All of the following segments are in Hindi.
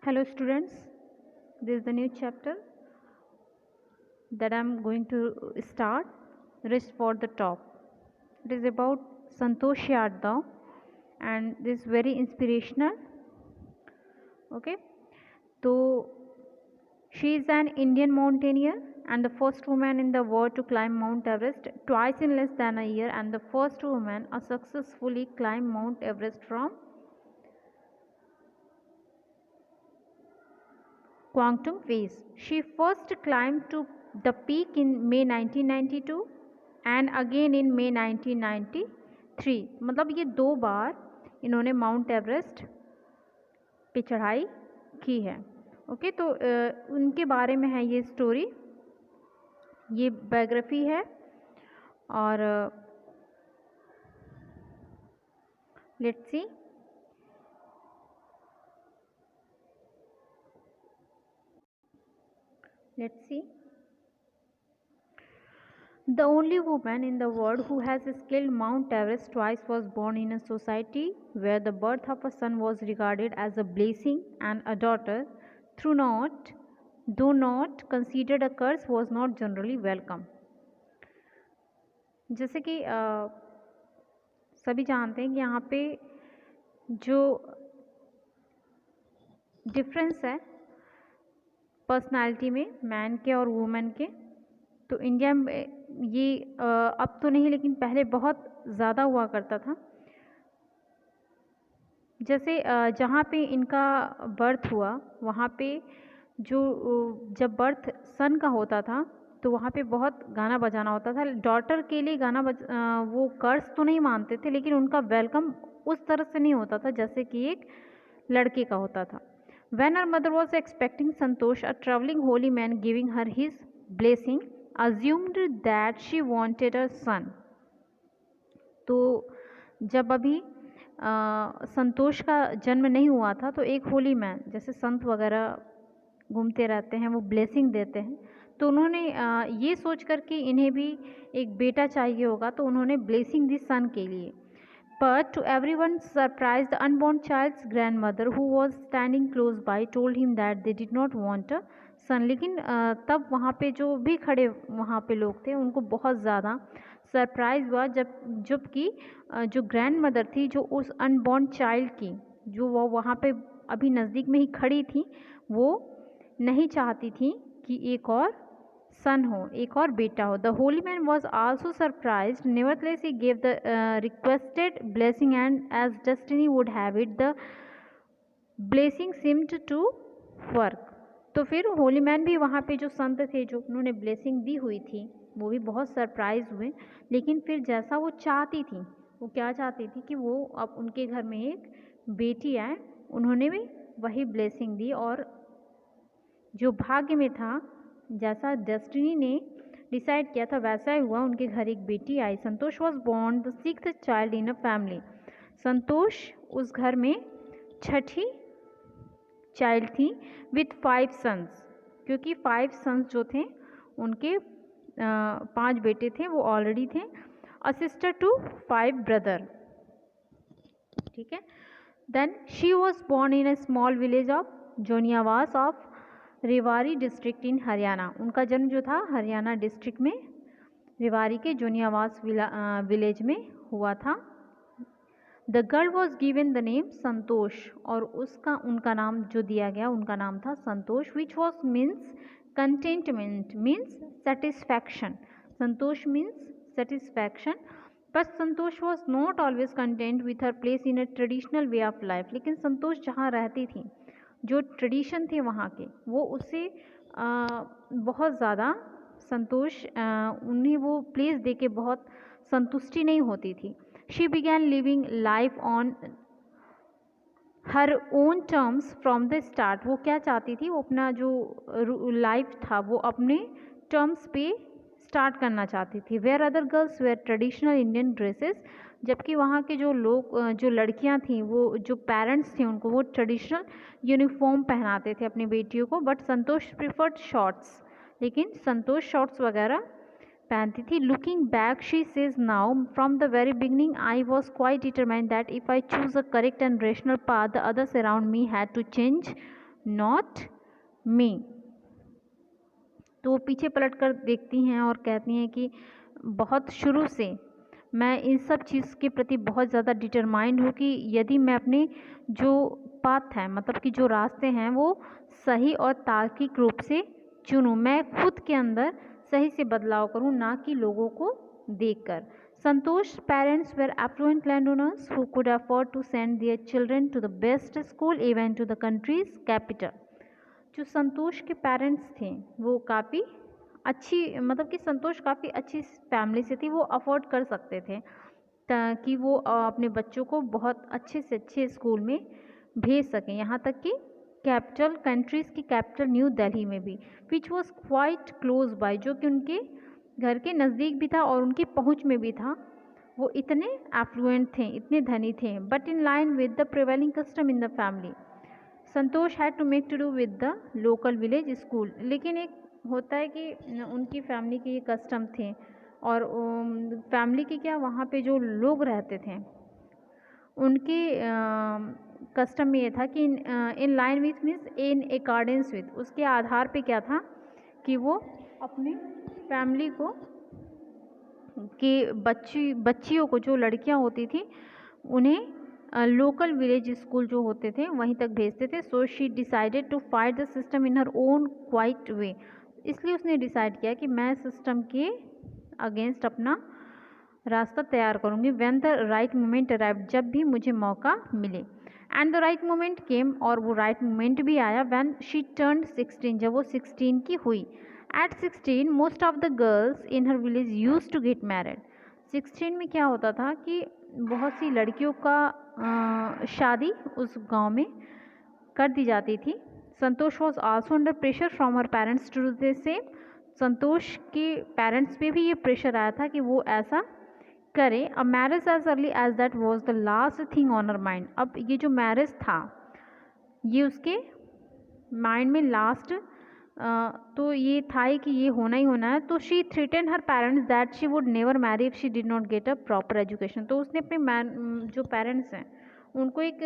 Hello students, this is the new chapter that I am going to start, Rest for the Top. It is about Santosh Yadav and this is very inspirational. Okay, so she is an Indian mountaineer and the first woman in the world to climb Mount Everest twice in less than a year, and the first woman to successfully climb Mount Everest from Kwangtung phase. She first climbed to the peak in May 1992 and again in May 1993. मतलब ये 2 बार इन्होंने माउंट एवरेस्ट पे चढ़ाई की है. ओके, तो उनके बारे में है ये स्टोरी, ये बायोग्राफी है. और let's see. Let's see. The only woman in the world who has scaled Mount Everest twice was born in a society where the birth of a son was regarded as a blessing and a daughter, though not considered a curse, was not generally welcome. जैसे कि सभी जानते हैं कि यहाँ पे जो डिफरेंस है पर्सनालिटी में मैन के और वुमेन के, तो इंडिया में ये अब तो नहीं लेकिन पहले बहुत ज़्यादा हुआ करता था. जैसे जहाँ पे इनका बर्थ हुआ वहाँ पे जो जब बर्थ सन का होता था तो वहाँ पे बहुत गाना बजाना होता था. डॉटर के लिए गाना वो कर्स तो नहीं मानते थे, लेकिन उनका वेलकम उस तरह से नहीं होता था जैसे कि एक लड़के का होता था. When her mother was expecting Santosh, a traveling holy man giving her his blessing assumed that she wanted a son. तो जब अभी संतोष का जन्म नहीं हुआ था तो एक होली मैन, जैसे संत वगैरह घूमते रहते हैं, वो ब्लेसिंग देते हैं, तो उन्होंने ये सोच कर कि इन्हें भी एक बेटा चाहिए होगा, तो उन्होंने ब्लेसिंग दी सन के लिए. But to everyone's surprise, the unborn child's grandmother, who was standing close by, told him that they did not want a son. लेकिन तब वहाँ पे जो भी खड़े वहाँ पे लोग थे उनको बहुत ज़्यादा सरप्राइज़ हुआ जबकि जो ग्रैंड मदर थी, जो उस अनबॉर्न चाइल्ड की, जो वो वहाँ पे अभी नज़दीक में ही खड़ी थी, वो नहीं चाहती थी कि एक और सन हो, एक और बेटा हो. The holy man was also surprised. Nevertheless he gave the requested blessing and as destiny would have it the blessing seemed to work. तो फिर होली मैन भी वहाँ पे जो संत थे जो उन्होंने ब्लेसिंग दी हुई थी वो भी बहुत सरप्राइज हुए. लेकिन फिर जैसा वो चाहती थी, वो क्या चाहती थी कि वो अब उनके घर में एक बेटी आए, उन्होंने भी वही ब्लेसिंग दी और जो भाग्य में था, जैसा डेस्टिनी ने डिसाइड किया था वैसा ही हुआ. उनके घर एक बेटी आई. Santosh was born the 6th child in a family. Santosh उस घर में 6ठी चाइल्ड थी विथ 5 सन्स, क्योंकि 5 सन्स जो थे उनके 5 बेटे थे वो ऑलरेडी थे. A sister to 5 brother. ठीक है. Then she was born in a small village of Joniyawas of Rewari district in Haryana. उनका जन्म जो था हरियाणा डिस्ट्रिक्ट में रेवाड़ी के जोनियावास विलेज में हुआ था. The girl was given the name Santosh, और उनका नाम जो दिया गया उनका नाम था Santosh, which was means contentment, means satisfaction. Santosh means satisfaction. But Santosh was not always content with her place in a traditional way of life. लेकिन संतोष जहाँ रहती थी, जो ट्रेडिशन थे वहाँ के, वो उससे बहुत ज़्यादा संतोष उन्हें वो प्लेस दे के बहुत संतुष्टि नहीं होती थी. She began living life on her own terms from the start. वो क्या चाहती थी, वो अपना जो लाइफ था वो अपने टर्म्स पे स्टार्ट करना चाहती थी. Where other girls wear traditional Indian dresses. जबकि वहाँ के जो लोग, जो लड़कियाँ थीं, वो जो पेरेंट्स थे उनको वो ट्रेडिशनल यूनिफॉर्म पहनाते थे अपनी बेटियों को. बट संतोष प्रिफर्ड शॉर्ट्स, लेकिन संतोष शॉर्ट्स वगैरह पहनती थी. Looking back she says now, from the very beginning I was quite determined that if I choose a correct and rational path the others around me had to change not me. तो वो पीछे पलट कर देखती हैं और कहती हैं कि बहुत शुरू से मैं इन सब चीज़ के प्रति बहुत ज़्यादा डिटरमाइंड हूँ कि यदि मैं अपने जो पाथ है, मतलब कि जो रास्ते हैं, वो सही और तार्किक रूप से चुनूँ, मैं खुद के अंदर सही से बदलाव करूँ, ना कि लोगों को देखकर। Santosh parents were affluent landowners who could afford to send their children to the best school even to the country's capital. जो संतोष के पेरेंट्स थे वो काफ़ी अच्छी, मतलब कि संतोष काफ़ी अच्छी फैमिली से थी, वो अफोर्ड कर सकते थे ताकि वो अपने बच्चों को बहुत अच्छे से अच्छे स्कूल में भेज सकें, यहाँ तक कि कैपिटल कंट्रीज़ की कैपिटल न्यू दिल्ली में भी, which was quite close by, जो कि उनके घर के नज़दीक भी था और उनकी पहुँच में भी था। वो इतने एफ्लुएंट थे, इतने धनी थे, but in line with the prevailing custom in the family Santosh had to make to do with the local village school. लेकिन एक होता है कि उनकी फैमिली के ये कस्टम थे और फैमिली के क्या, वहाँ पे जो लोग रहते थे उनके कस्टम में ये था कि in line with means in accordance with, उसके आधार पे क्या था कि वो अपने फैमिली को कि बच्चियों को, जो लड़कियां होती थी उन्हें लोकल विलेज स्कूल जो होते थे वहीं तक भेजते थे। So she decided to fight the system in her own quiet way, इसलिए उसने डिसाइड किया कि मैं सिस्टम के अगेंस्ट अपना रास्ता तैयार करूँगी। When the right moment arrive, जब भी मुझे मौका मिले। एंड द राइट मोमेंट केम, और वो राइट मोमेंट भी आया। व्हेन शी टर्न्ड 16, जब वो 16 की हुई। At 16 most of the girls in her village use to get married. 16 में क्या होता था कि बहुत सी लड़कियों का शादी उस गांव में कर दी जाती थी। Santosh was also under pressure from her parents to do the same. Santosh के पेरेंट्स पे भी ये प्रेशर आया था कि वो ऐसा करें। A marriage age early age that was the last thing on her mind. अब ये जो मैरिज था ये उसके माइंड में लास्ट तो ये था ही कि ये होना ही होना है। तो she threaten her parents that she would never marry if she did not get a proper education. तो उसने अपने जो पेरेंट्स हैं उनको एक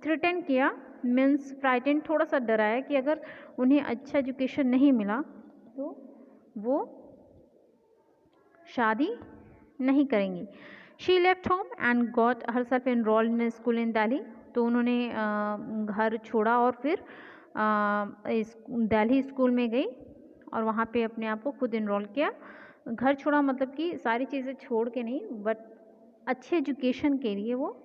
थ्रेटन किया, मीन्स फ्राइटन, थोड़ा सा डराया कि अगर उन्हें अच्छा एजुकेशन नहीं मिला तो वो शादी नहीं करेंगी। She left home and got her self enrolled in school इन दिल्ली। तो उन्होंने घर छोड़ा और फिर दिल्ली स्कूल में गई और वहाँ पे अपने आप को खुद इनरोल किया। घर छोड़ा मतलब कि सारी चीज़ें छोड़ के नहीं, बट अच्छे एजुकेशन के लिए वो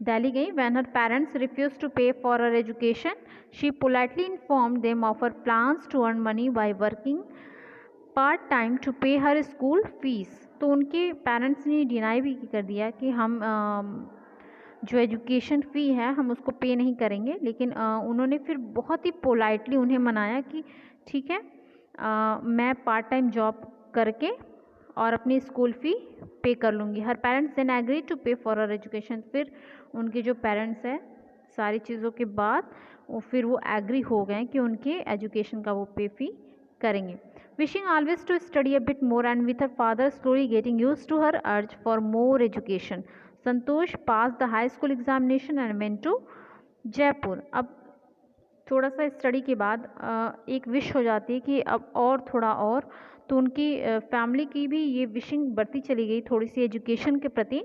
दिल्ली गई। When her parents refuse to pay for her education she politely informed them of her plans to earn money by working part time to pay her school fees. तो उनके पेरेंट्स ने डिनाई भी कर दिया कि हम जो एजुकेशन फ़ी है हम उसको पे नहीं करेंगे, लेकिन उन्होंने फिर बहुत ही पोलाइटली उन्हें मनाया कि ठीक है मैं पार्ट टाइम जॉब करके और अपनी स्कूल फ़ी पे कर लूँगी। हर parents then agree to pay for her education. फिर उनके जो पेरेंट्स हैं सारी चीज़ों के बाद फिर वो एग्री हो गए कि उनके एजुकेशन का वो पे फ़ी करेंगे। Wishing always to study a bit more and with her father slowly getting used to her urge for more education, Santosh passed the high school examination and went to Jaipur. अब थोड़ा सा स्टडी के बाद एक विश हो जाती है कि अब और थोड़ा और, तो उनकी फैमिली की भी ये विशिंग बढ़ती चली गई थोड़ी सी एजुकेशन के प्रति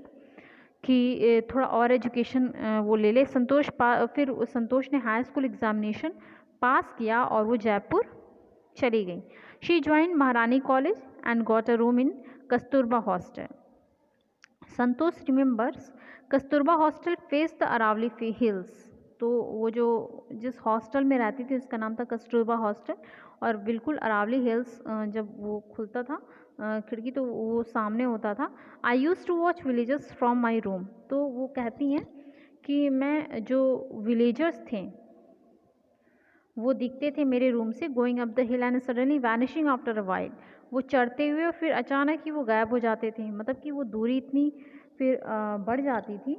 कि थोड़ा और एजुकेशन वो ले ले। फिर संतोष ने हाई स्कूल एग्जामिनेशन पास किया और वो जयपुर चली गई। She joined Maharani college and got a room in Kasturba hostel. Santosh remembers Kasturba hostel face the Aravalli hills. तो वो जो जिस हॉस्टल में रहती थी उसका नाम था कस्तूरबा हॉस्टल और बिल्कुल अरावली हिल्स जब वो खुलता था खिड़की तो वो सामने होता था। I use to watch villagers from my room. तो वो कहती हैं कि मैं जो विलेजर्स थे वो दिखते थे मेरे रूम से। Going up the hill and suddenly vanishing after a while. वो चढ़ते हुए और फिर अचानक ही वो गायब हो जाते थे, मतलब कि वो दूरी इतनी फिर बढ़ जाती थी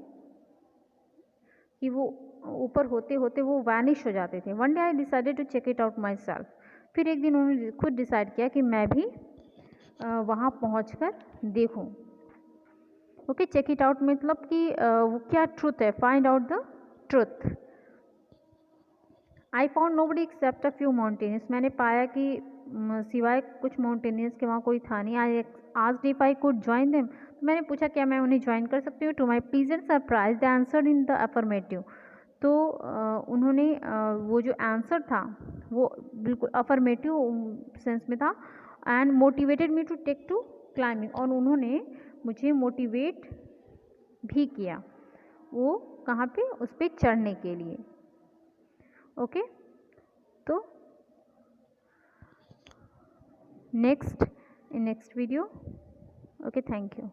कि वो ऊपर होते होते वो वैनिश हो जाते थे। One day I decided to check it out myself. फिर एक दिन उन्होंने खुद डिसाइड किया कि मैं भी वहाँ पहुँच कर देखूँ। ओके, चेक इट आउट मतलब कि वो क्या ट्रुथ है, find out the truth. I found nobody except a few mountaineers, मैंने पाया कि सिवाय कुछ माउंटेनियर्स के वहाँ कोई था नहीं। I asked if I could join them, तो मैंने पूछा क्या मैं उन्हें ज्वाइन कर सकती हूँ। To my pleasant surprise they answered in the affirmative, तो उन्होंने वो जो आंसर था वो बिल्कुल अफर्मेटिव सेंस में था। And motivated me to take to climbing, और उन्होंने मुझे मोटिवेट भी किया वो कहाँ पे, उस पर चढ़ने के लिए। ओके, तो next in next video. Okay, thank you.